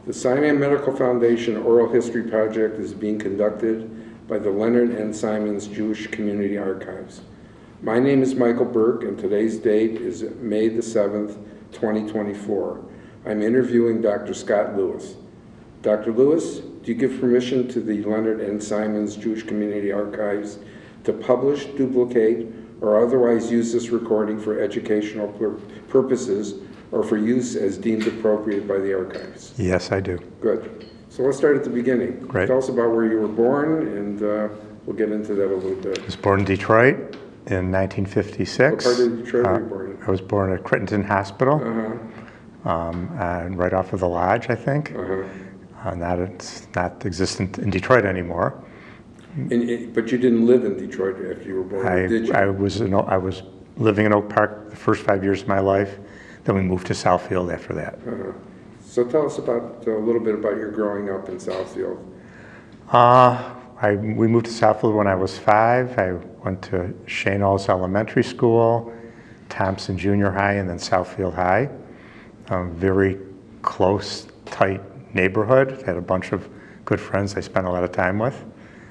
The Sinai Medical Foundation Oral History Project is being conducted by the Leonard N. Simons Jewish Community Archives. My name is Michael Burke, and today's date is May the 7th, 2024. I'm interviewing Dr. Scott Lewis. Dr. Lewis, do you give permission to the Leonard N. Simons Jewish Community Archives to publish, duplicate, or otherwise use this recording for educational purposes or for use as deemed appropriate by the archives? Yes, I do. Good. So let's start at the beginning. Great. Tell us about where you were born, and we'll get into that a little bit. I was born in Detroit in 1956. What part of Detroit were you born in? I was born at Crittenton Hospital, Uh-huh. and right off of the Lodge, I think. It's not existent in Detroit anymore. But you didn't live in Detroit after you were born, did you? I was living in Oak Park the first 5 years of my life. Then we moved to Southfield after that. So tell us about a little bit about your growing up in Southfield. We moved to Southfield when I was 5. I went to Shane Alls Elementary School, Thompson Junior High, and then Southfield High. Very close, tight neighborhood. Had a bunch of good friends I spent a lot of time with.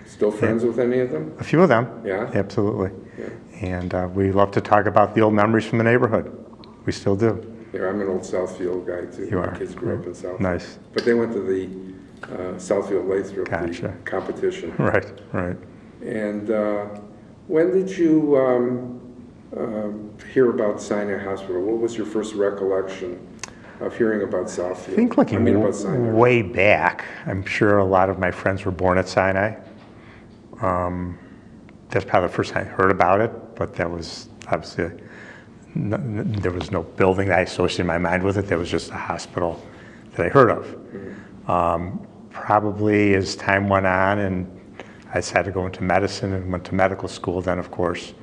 Still friends with any of them? A few of them. Yeah? Absolutely. Yeah. And we love to talk about the old memories from the neighborhood. We still do. Yeah, I'm an old Southfield guy too. You are. My kids grew up in Southfield. Nice. But they went to the Southfield Lathrop Gotcha. competition. Right, right. And when did you hear about Sinai Hospital? What was your first recollection of hearing about Southfield? I think looking about Sinai. way back, I'm sure a lot of my friends were born at Sinai. That's probably the first time I heard about it, but that was obviously, there was no building that I associated in my mind with it. There was just a hospital that I heard of. Probably as time went on and I decided to go into medicine and went to medical school, then of course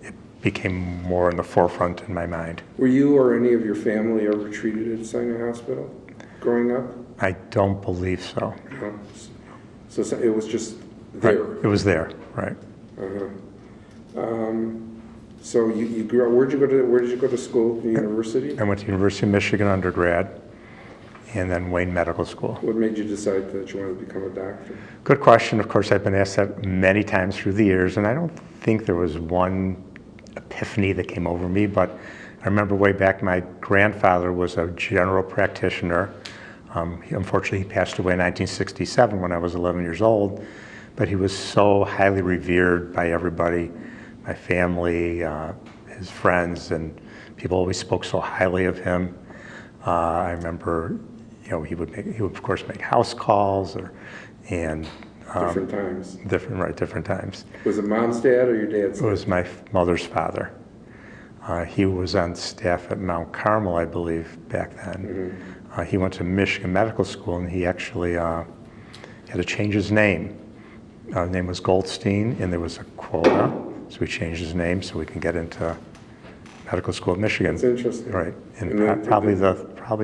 it became more in the forefront in my mind. Were you or any of your family ever treated at Sinai Hospital growing up? I don't believe so. No? So it was just there? Right. It was there, right. So you grew up, where did you go to school, the university? I went to University of Michigan undergrad and then Wayne Medical School. What made you decide that you wanted to become a doctor? Good question. Of course, I've been asked that many times through the years, and I don't think there was one epiphany that came over me, but I remember way back, my grandfather was a general practitioner. Unfortunately, he passed away in 1967 when I was 11 years old, but he was so highly revered by everybody, my family, his friends, and people always spoke so highly of him. I remember, he would of course make house calls and Different times. Different times. Was it mom's dad or your dad's It dad? was my mother's father. He was on staff at Mount Carmel, I believe, back then. He went to Michigan Medical School, and he actually had to change his name. His name was Goldstein, and there was a quota, so he changed his name so we can get into medical school at Michigan. That's interesting. Right, And then- probably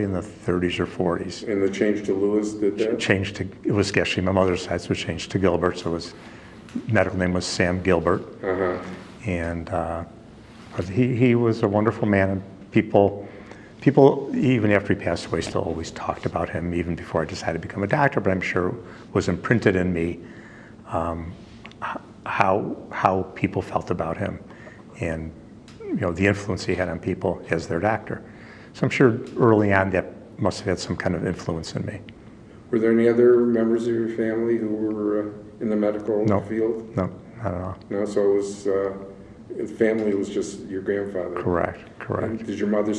in the 30s or 40s. And the change to Lewis did that? It was actually my mother's side, so it changed to Gilbert, so his medical name was Sam Gilbert. And he was a wonderful man, and people, even after he passed away, still always talked about him, even before I decided to become a doctor, but I'm sure it was imprinted in me how people felt about him and the influence he had on people as their doctor. So I'm sure early on that must have had some kind of influence in me. Were there any other members of your family who were in the medical field? No, not at all. No, so it was, family was just your grandfather? Correct. And did your mother,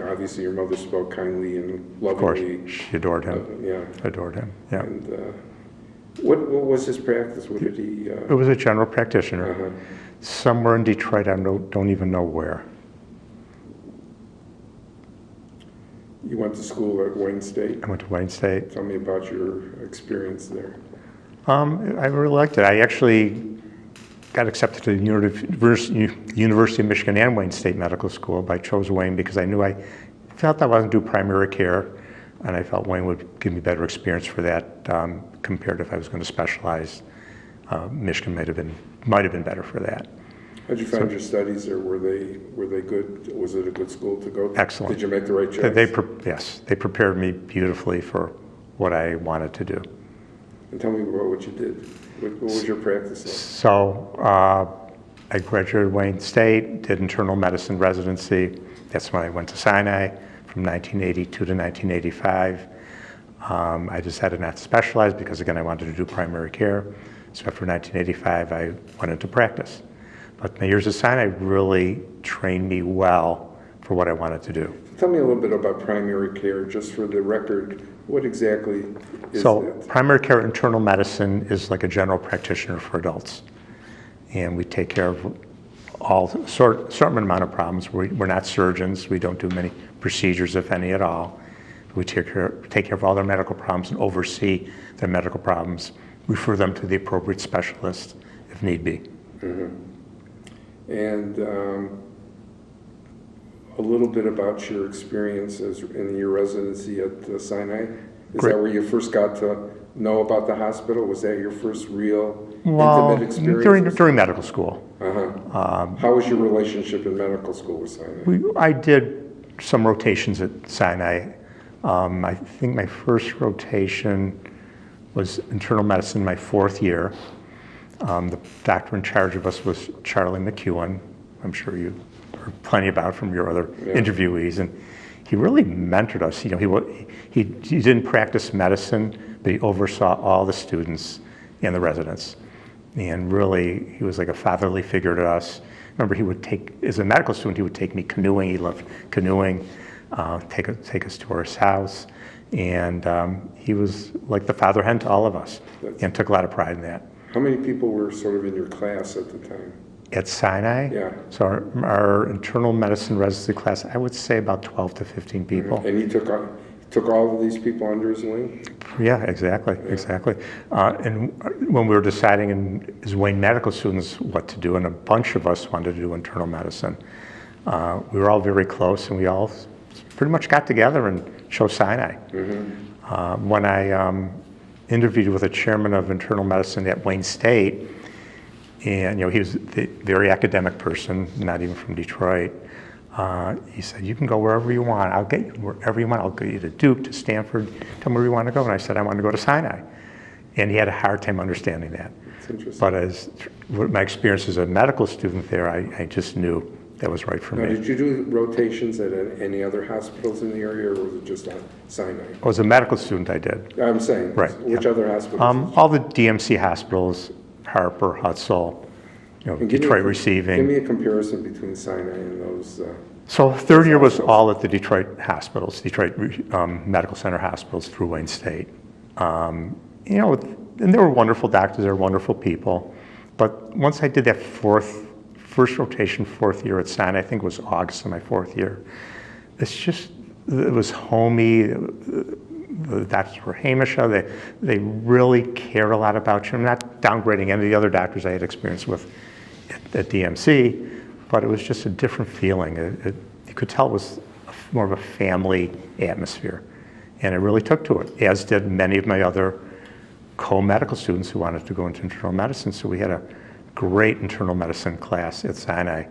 obviously your mother spoke kindly and lovingly? Of course, she adored him. Adored him, yeah. And what was his practice? What did he? It was a general practitioner. Somewhere in Detroit, I don't even know where. You went to school at Wayne State? I went to Wayne State. Tell me about your experience there. I really liked it. I actually got accepted to the University of Michigan and Wayne State Medical School, but I chose Wayne because I knew I felt I wasn't doing primary care, and I felt Wayne would give me better experience for that compared to if I was going to specialize. Michigan might have been better for that. How'd you find your studies, or were they good? Was it a good school to go to? Excellent. Did you make the right choice? Yes, they prepared me beautifully for what I wanted to do. And tell me about what you did. What was your practice like? So I graduated Wayne State, did internal medicine residency. That's when I went to Sinai from 1982 to 1985. I decided not to specialize because, again, I wanted to do primary care. So after 1985, I went into practice. But my years at Sinai really trained me well for what I wanted to do. Tell me a little bit about primary care, just for the record. What exactly is So that? primary care internal medicine is like a general practitioner for adults. And we take care of all certain amount of problems. We're not surgeons. We don't do many procedures, if any at all. We take care of all their medical problems and oversee their medical problems, refer them to the appropriate specialist if need be. And a little bit about your experience in your residency at Sinai. Is Great. that where you first got to know about the hospital? Was that your first real Well, intimate experience? during medical school. How was your relationship in medical school with Sinai? I did some rotations at Sinai. I think my first rotation was internal medicine my 4th year. The doctor in charge of us was Charlie McEwen. I'm sure you heard plenty about from your other interviewees. And he really mentored us. You know, he didn't practice medicine, but he oversaw all the students and the residents. And really, he was like a fatherly figure to us. Remember, he would as a medical student, he would take me canoeing. He loved canoeing, take us to his house. And he was like the father hen to all of us and took a lot of pride in that. How many people were sort of in your class at the time? At Sinai? Yeah. So our internal medicine residency class, I would say about 12 to 15 people. And he took all of these people under his wing? Yeah, exactly. And when we were deciding as Wayne medical students what to do, and a bunch of us wanted to do internal medicine, we were all very close, and we all pretty much got together and chose Sinai. When I interviewed with the chairman of internal medicine at Wayne State, and he was a very academic person, not even from Detroit. He said, "You can go wherever you want. I'll get you wherever you want. I'll get you to Duke, to Stanford. Tell me where you want to go." And I said, "I want to go to Sinai." And he had a hard time understanding that. That's interesting. But as my experience as a medical student there, I just knew that was right for Now, me. did you do rotations at any other hospitals in the area, or was it just on Sinai? As a medical student, I did. I'm saying, Right, which other hospitals? All the DMC hospitals, Harper, Hutzel, And give Detroit me Receiving. a comparison between Sinai and those. So 3rd year was all at the Detroit hospitals, Detroit Medical Center hospitals through Wayne State. And they were wonderful doctors, they were wonderful people. But once I did that first rotation, 4th year at Sinai, I think it was August of my 4th year, it was homey. The doctors were Hamish. They really cared a lot about you. I'm not downgrading any of the other doctors I had experience with at DMC, but it was just a different feeling. You could tell it was more of a family atmosphere. And I really took to it, as did many of my other co-medical students who wanted to go into internal medicine. So we had a great internal medicine class at Sinai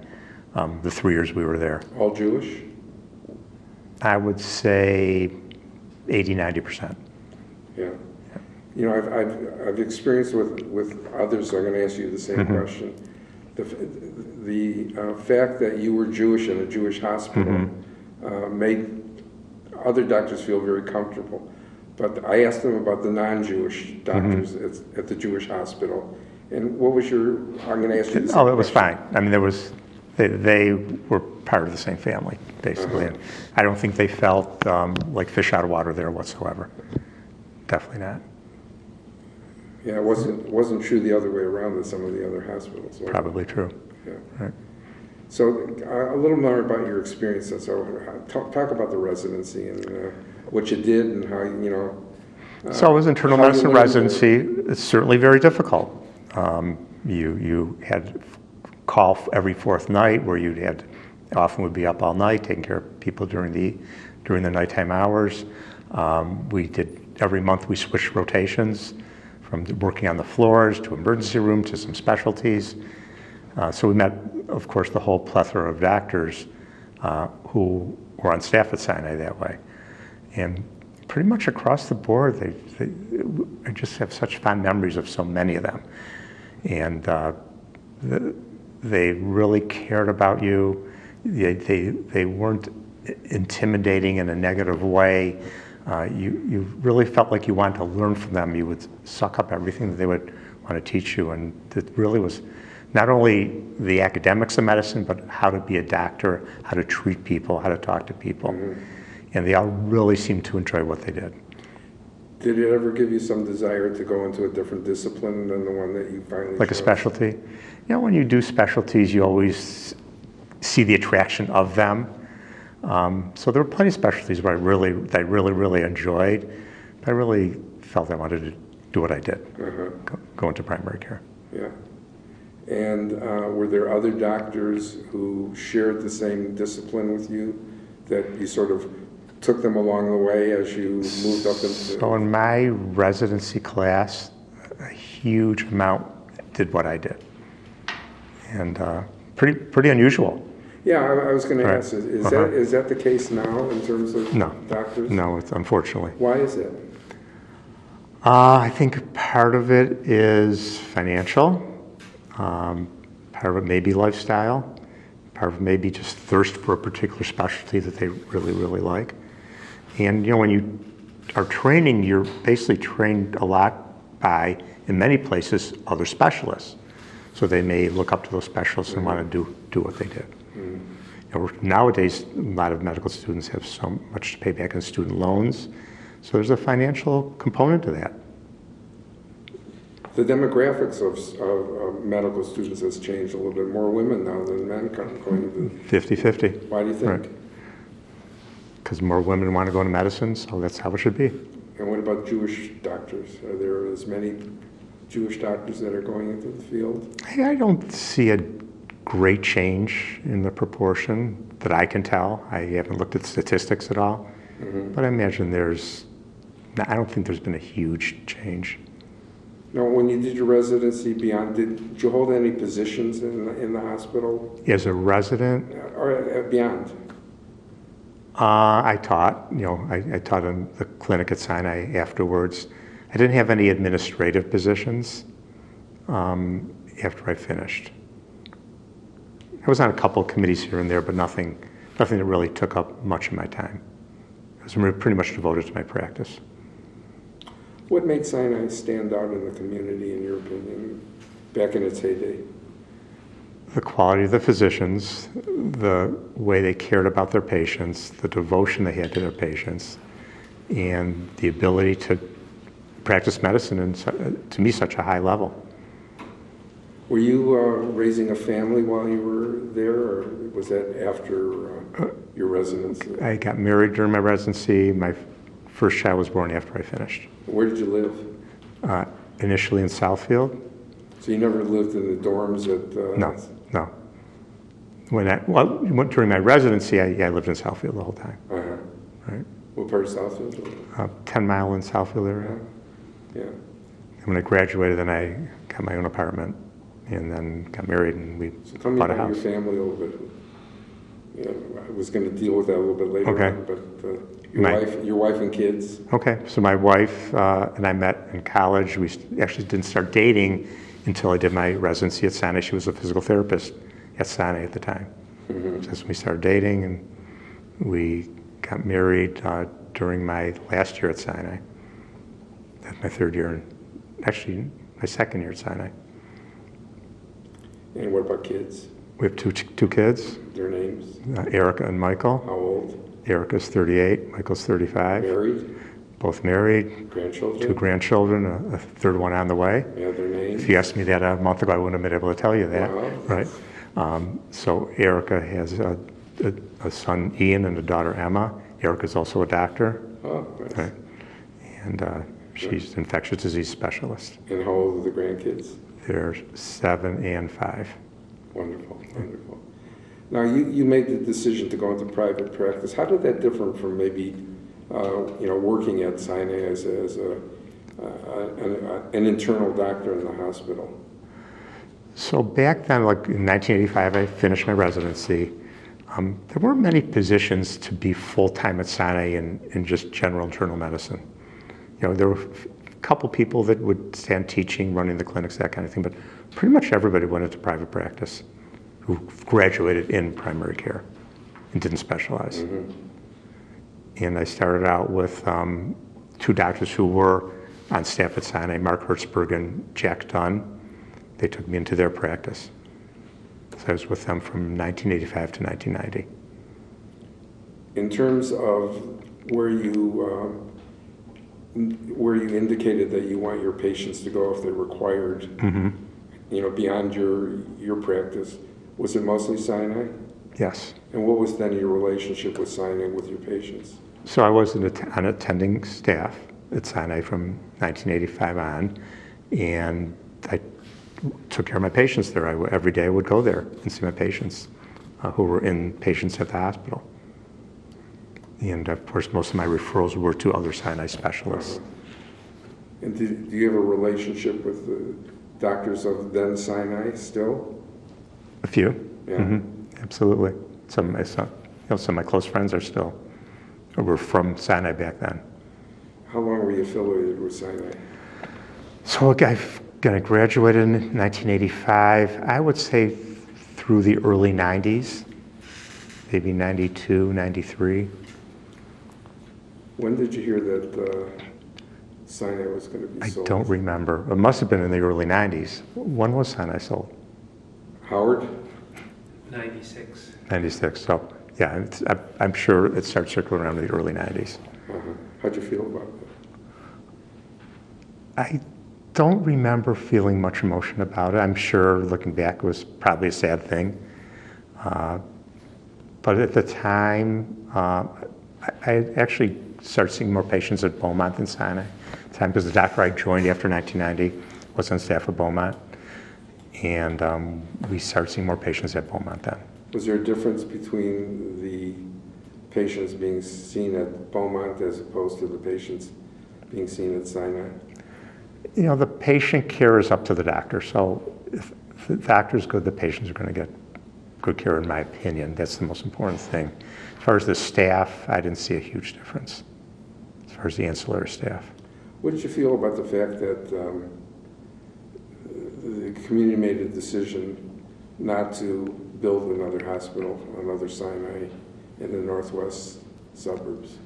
the 3 years we were there. All Jewish? I would say 80-90%. Yeah. I've experienced with others. I'm going to ask you the same question. The fact that you were Jewish in a Jewish hospital made other doctors feel very comfortable. But I asked them about the non-Jewish doctors at the Jewish hospital. And what was I'm going to ask you the same It was question. fine. I mean, they were part of the same family, basically. And I don't think they felt like fish out of water there whatsoever. Definitely not. Yeah, it wasn't true the other way around in some of the other hospitals. Was it? Probably true. Yeah. Right. So a little more about your experience. So talk about the residency and what you did and how So it was internal how you medicine learned residency. It's certainly very difficult. You had call every 4th night where often would be up all night taking care of people during the nighttime hours. Every month we switched rotations from working on the floors to emergency room to some specialties. So we met, of course, the whole plethora of doctors who were on staff at Sinai that way. And pretty much across the board, I just have such fond memories of so many of them. And they really cared about you. They weren't intimidating in a negative way. You really felt like you wanted to learn from them. You would suck up everything that they would want to teach you. And it really was not only the academics of medicine, but how to be a doctor, how to treat people, how to talk to people. And they all really seemed to enjoy what they did. Did it ever give you some desire to go into a different discipline than the one that you finally Like chose? a specialty? You know, when you do specialties, you always see the attraction of them. So there were plenty of specialties where I really enjoyed. But I really felt I wanted to do what I did, go into primary care. Yeah. And were there other doctors who shared the same discipline with you, that you sort of took them along the way as you moved up into? So in my residency class, a huge amount did what I did. And pretty unusual. Yeah, I was going to Right. ask, is that the case now in terms of No. doctors? No, it's unfortunately. Why is it? I think part of it is financial. Part of it may be lifestyle. Part of it may be just thirst for a particular specialty that they really like. And you know, when you are training, you're basically trained a lot by, in many places, other specialists. So they may look up to those specialists and want to do what they did. You know, nowadays, a lot of medical students have so much to pay back in student loans. So there's a financial component to that. The demographics of medical students has changed a little bit. More women now than men going into. 50-50. Why do you think? Right. Because more women want to go into medicine, so that's how it should be. And what about Jewish doctors? Are there as many Jewish doctors that are going into the field? I don't see a great change in the proportion that I can tell. I haven't looked at statistics at all, but I imagine I don't think there's been a huge change. Now, when you did your residency beyond, did you hold any positions in the hospital? As a resident, Or beyond? I taught. You know, I taught in the clinic at Sinai afterwards. I didn't have any administrative positions after I finished. I was on a couple of committees here and there, but nothing that really took up much of my time. I was pretty much devoted to my practice. What made Sinai stand out in the community, in your opinion, back in its heyday? The quality of the physicians, the way they cared about their patients, the devotion they had to their patients, and the ability to practice medicine in, to me, such a high level. Were you raising a family while you were there, or was that after your residency? I got married during my residency. My first child was born after I finished. Where did you live? Initially in Southfield. So you never lived in the dorms at... No. During my residency, I lived in Southfield the whole time. Uh-huh. Right? What part of Southfield? 10 Mile in Southfield area. Yeah. And when I graduated, then I got my own apartment and then got married and we So tell me bought a about your house. family a little bit. You know, I was going to deal with that a little bit later Okay. on, but your wife and kids. Okay, so my wife and I met in college. We actually didn't start dating until I did my residency at Sinai. She was a physical therapist at Sinai at the time. So we started dating and we got married during my last year at Sinai. That's my third year, actually my second year at Sinai. And what about kids? We have two kids, Their names? Erica and Michael. How old? Erica's 38, Michael's 35. Married? Both married, Grandchildren? 2 grandchildren, a third one on the way. Yeah, their names? If you asked me that a month ago, I wouldn't have been able to tell you that, Wow. right? So Erica has a son, Ian, and a daughter, Emma. Erica's also a doctor, Oh, nice. right? And she's an infectious disease specialist. And how old are the grandkids? They're 7 and 5. Wonderful, wonderful. Now, you made the decision to go into private practice. How did that differ from maybe, working at Sinai as an internal doctor in the hospital? So back then, like in 1985, I finished my residency. There weren't many positions to be full-time at Sinai in just general internal medicine. You know, there were a couple people that would stand teaching, running the clinics, that kind of thing, but pretty much everybody went into private practice who graduated in primary care and didn't specialize. And I started out with two doctors who were on staff at Sinai, Mark Hertzberg and Jack Dunn. They took me into their practice. So I was with them from 1985 to 1990. In terms of where you indicated that you want your patients to go if they're required, you know, beyond your practice, was it mostly Sinai? Yes. And what was then your relationship with Sinai with your patients? So I was an attending staff at Sinai from 1985 on, and I took care of my patients there. Every day I would go there and see my patients who were patients at the hospital. And of course, most of my referrals were to other Sinai specialists. And do you have a relationship with the doctors of then Sinai still? A few. Yeah. Absolutely. Some of my close friends were from Sinai back then. How long were you affiliated with Sinai? So I graduated in 1985, I would say through the early 90s, maybe 92, 93. When did you hear that Sinai was going to be sold? I don't remember. It must have been in the early 90s. When was Sinai sold? Howard? 96. 96. So yeah, I'm sure it started circling around in the early 90s. How'd you feel about that? I don't remember feeling much emotion about it. I'm sure looking back it was probably a sad thing. But at the time, I actually started seeing more patients at Beaumont than Sinai at the time because the doctor I joined after 1990 was on staff at Beaumont. And we started seeing more patients at Beaumont then. Was there a difference between the patients being seen at Beaumont as opposed to the patients being seen at Sinai? You know, the patient care is up to the doctor. So if the doctor's good, the patients are going to get good care, in my opinion. That's the most important thing. As far as the staff, I didn't see a huge difference as far as the ancillary staff. What did you feel about the fact that the community made a decision not to build another hospital, another Sinai in the northwest suburbs?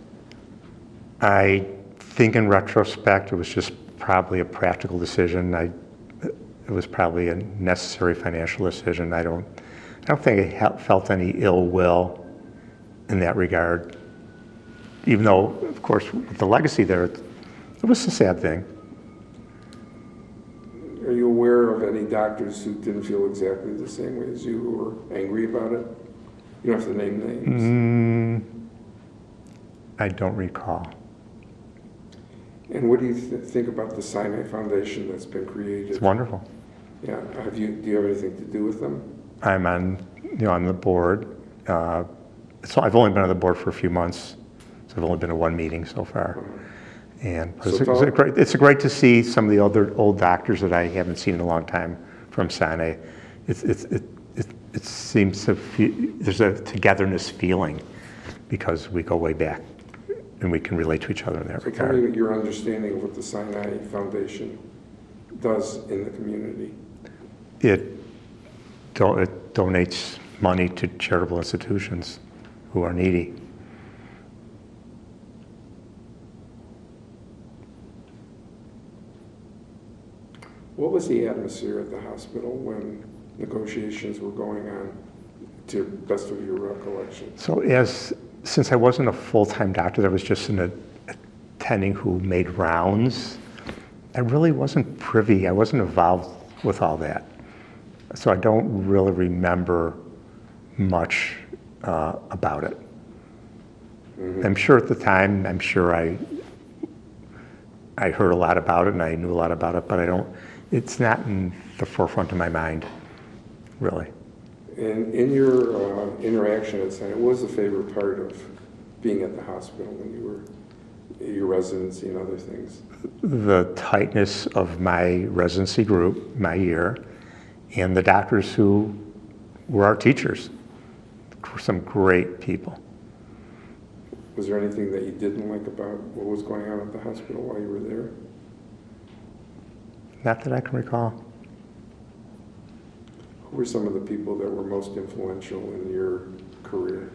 I think in retrospect, it was just probably a practical decision. It was probably a necessary financial decision. I don't think I felt any ill will in that regard. Even though, of course, with the legacy there, it was a sad thing. Are you aware of any doctors who didn't feel exactly the same way as you, who were angry about it? You don't have to name names. I don't recall. And what do you think about the Sinai Foundation that's been created? It's wonderful. Yeah. Do you have anything to do with them? I'm on the board. So I've only been on the board for a few months. So I've only been to one meeting so far. And it's great to see some of the other old doctors that I haven't seen in a long time from Sinai. It seems to there's a togetherness feeling because we go way back and we can relate to each other in that regard. Tell me your understanding of what the Sinai Foundation does in the community. It donates money to charitable institutions who are needy. What was the atmosphere at the hospital when negotiations were going on, to the best of your recollection? So since I wasn't a full-time doctor, there was just an attending who made rounds. I really wasn't privy, I wasn't involved with all that. So I don't really remember much about it. I'm sure at the time, I heard a lot about it and I knew a lot about it, but it's not in the forefront of my mind, really. And in your interaction at Sinai, what was the favorite part of being at the hospital when you were your residency and other things? The tightness of my residency group, my year, and the doctors who were our teachers. some great people. Was there anything that you didn't like about what was going on at the hospital while you were there? Not that I can recall. Who were some of the people that were most influential in your career?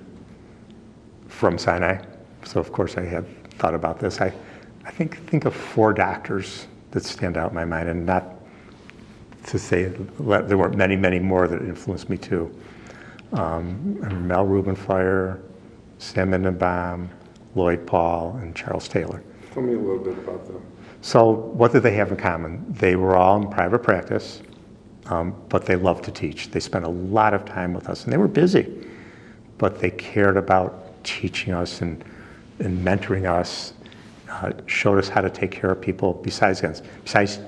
From Sinai. So of course I have thought about this. I think of 4 doctors that stand out in my mind, and not to say there weren't many, many more that influenced me too. Mel Rubenfire, Sam Mindenbaum, Lloyd Paul, and Charles Taylor. Tell me a little bit about them. So what did they have in common? They were all in private practice, but they loved to teach. They spent a lot of time with us, and they were busy, but they cared about teaching us and mentoring us, showed us how to take care of people. Besides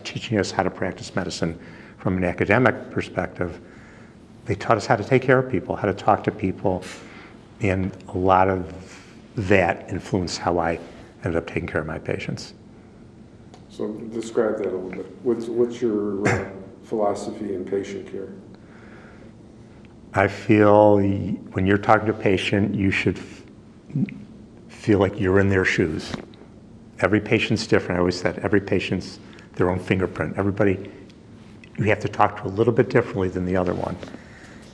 teaching us how to practice medicine from an academic perspective, they taught us how to take care of people, how to talk to people, and a lot of that influenced how I ended up taking care of my patients. So describe that a little bit. What's your philosophy in patient care? I feel when you're talking to a patient, you should feel like you're in their shoes. Every patient's different. I always said every patient's their own fingerprint. Everybody, you have to talk to a little bit differently than the other one.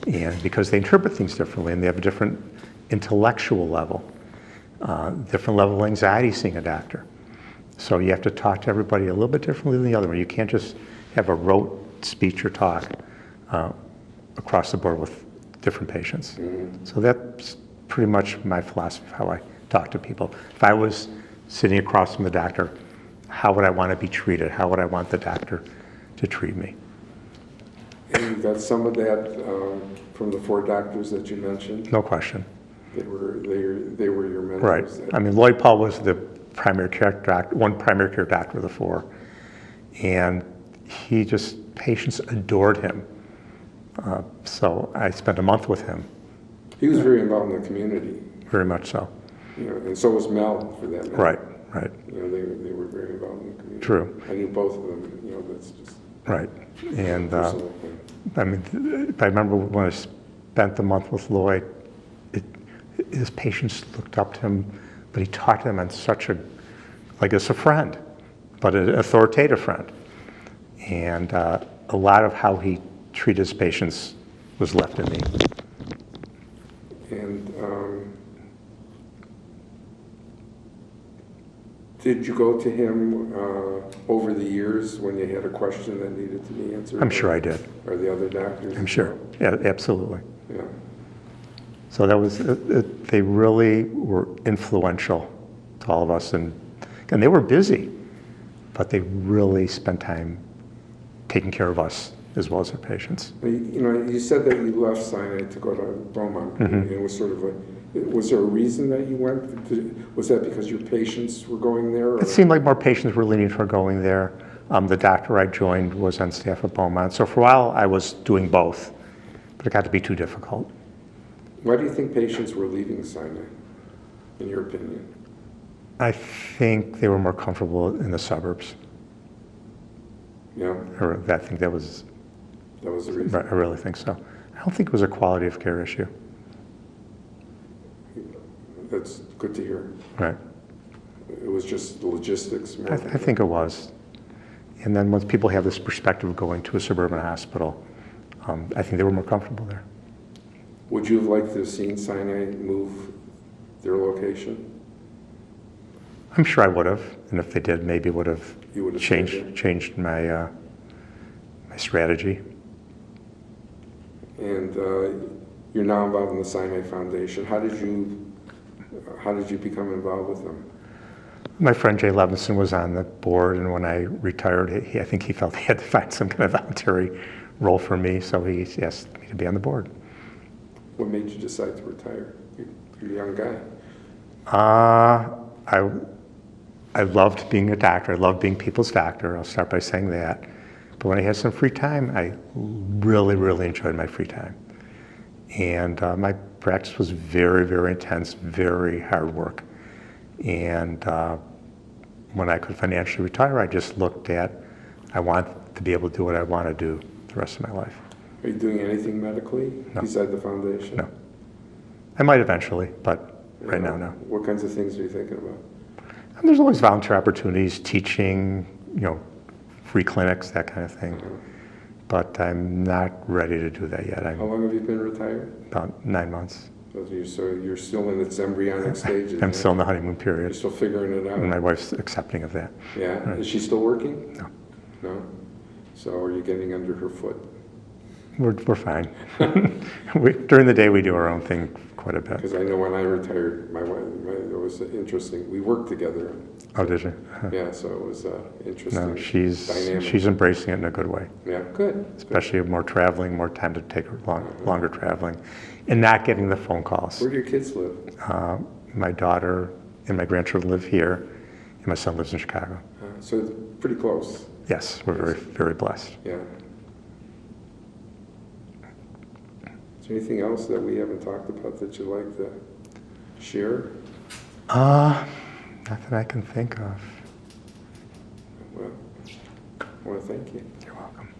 And because they interpret things differently and they have a different intellectual level, different level of anxiety seeing a doctor. So you have to talk to everybody a little bit differently than the other one. You can't just have a rote speech or talk across the board with different patients. Mm-hmm. So that's pretty much my philosophy of how I talk to people. If I was sitting across from the doctor, how would I want to be treated? How would I want the doctor to treat me? And you got some of that from the 4 doctors that you mentioned? No question. They were your mentors? Right. I mean, Lloyd Paul was the primary care doctor, one primary care doctor of the 4. And patients adored him. So I spent a month with him. He was very involved in the community. Very much so. You know, and so was Mel, for that matter. Right. You know, they were very involved in the community. True. I knew both of them. You know, that's just Right. And personal thing. I mean, I remember when I spent the month with Lloyd, his patients looked up to him, but he talked to them on like as a friend, but an authoritative friend. And a lot of how he treated his patients was left in me. And did you go to him over the years when you had a question that needed to be answered? I'm sure I did. Or the other doctors? I'm as sure. well? Yeah, absolutely. Yeah. So that was, they really were influential to all of us. And they were busy, but they really spent time taking care of us as well as their patients. You know, you said that you left Sinai to go to Beaumont. Mm-hmm. It was sort of was there a reason that you went? Was that because your patients were going there? Or? It seemed like more patients were leaning toward going there. The doctor I joined was on staff at Beaumont. So for a while I was doing both, but it got to be too difficult. Why do you think patients were leaving Sinai, in your opinion? I think they were more comfortable in the suburbs. Yeah, I think that was, that was the reason. I really think so. I don't think it was a quality of care issue. That's good to hear. Right. It was just the logistics. I think it was. And then once people have this perspective of going to a suburban hospital, I think they were more comfortable there. Would you have liked to have seen Sinai move their location? I'm sure I would have, and if they did, maybe would have You would have stayed there? changed my my strategy. And you're now involved in the Sinai Foundation. How did you become involved with them? My friend Jay Levinson was on the board, and when I retired, I think he felt he had to find some kind of voluntary role for me, so he asked me to be on the board. What made you decide to retire? You're a young guy. I loved being a doctor. I loved being people's doctor. I'll start by saying that. But when I had some free time, I really, really enjoyed my free time. And my practice was very, very intense, very hard work. And when I could financially retire, I just looked at, I want to be able to do what I want to do the rest of my life. Are you doing anything medically No. beside the foundation? No. I might eventually, but right now, no. What kinds of things are you thinking about? And there's always volunteer opportunities, teaching, free clinics, that kind of thing. But I'm not ready to do that yet. How I'm long have you been retired? about 9 months. So you're still in its embryonic stages? I'm still in the honeymoon You're period. still figuring it And my out? wife's accepting of that. Yeah? Is she still working? No. No? So are you getting under her foot? We're fine. During the day, we do our own thing quite a bit. Because I know when I retired, my wife, it was interesting. We worked together. Oh, did you? Yeah, so it was interesting. No, she's dynamic. embracing it in a good way. Yeah, good. Especially more traveling, more time to take her longer traveling, and not getting the phone calls. Where do your kids live? My daughter and my grandchildren live here, and my son lives in Chicago. So it's pretty close. Yes, we're very, very blessed. Yeah. Is there anything else that we haven't talked about that you'd like to share? Not that I can think of. Well, I want to thank you. You're welcome.